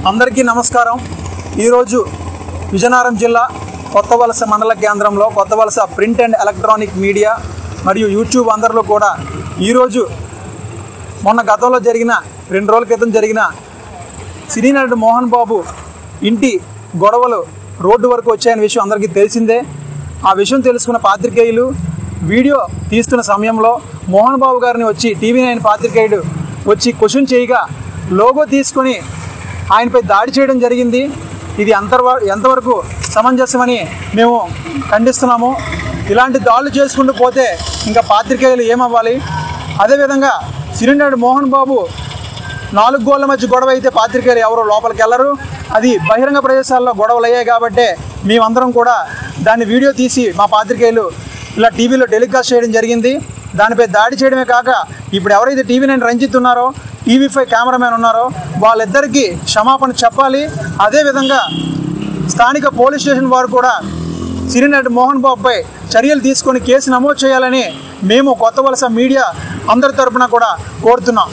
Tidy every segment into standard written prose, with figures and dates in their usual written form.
అందరికీ నమస్కారం। ఈరోజు విజయనగరం జిల్లా కొత్తవలస మండల కేంద్రంలో Kothavalasa print and electronic media మరియు యూట్యూబ్ అందరిలో కూడా ఈరోజు మొన్న గతంలో జరిగిన 2 రోజుల క్రితం జరిగిన సినీ నటుడు మోహన్ బాబు ఇంటి గొడవలు రోడ్డు వరకు వచ్చాయనే విషయం అందరికీ తెలిసిందే। ఆ విషయం తెలుసుకున్న పాత్రికేయులు వీడియో తీస్తున్న సమయంలో మోహన్ బాబు గారిని వచ్చి TV9 పాత్రికేయుడు వచ్చి క్వశ్చన్ చేయగా లోగో తీసుకొని ఆయనపై దాడి చేయడం జరిగింది। ఇది ఎంతవరకు సమంజసమని మేము ఖండిస్తున్నాము। ఇలాంటి దాడులు చేసుకుంటూ పోతే ఇంకా పాత్రికేయులు ఏమవ్వాలి? అదేవిధంగా సినీ నటుడు మోహన్ బాబు 4 గోళ్ల మధ్య గొడవ అయితే పాత్రికేయులు ఎవరు లోపలికి వెళ్ళరు। అది బహిరంగ ప్రదేశాల్లో గొడవలు అయ్యాయి కాబట్టి మేమందరం కూడా దాన్ని వీడియో తీసి మా పాత్రికేయులు ఇలా టీవీలో టెలికాస్ట్ చేయడం జరిగింది। దానిపై దాడి చేయడమే కాక ఇప్పుడు ఎవరైతే TV9 రంజిత్ ఉన్నారో TV5 కెమెరామెన్ ఉన్నారో వాళ్ళిద్దరికీ క్షమాపణ చెప్పాలి। అదేవిధంగా స్థానిక పోలీస్ స్టేషన్ వారు కూడా సినీ నటుడు మోహన్ బాబుపై చర్యలు తీసుకొని కేసు నమోదు చేయాలని మేము కొత్తవలస మీడియా అందరి తరపున కూడా కోరుతున్నాం।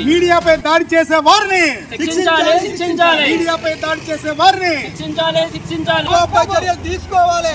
మీడియాపై దాడి చేసే వారిని శిక్షించాలి। మీడియాపై దాడి చేసే వారిని శిక్షించాలి। చర్యలు తీసుకోవాలి।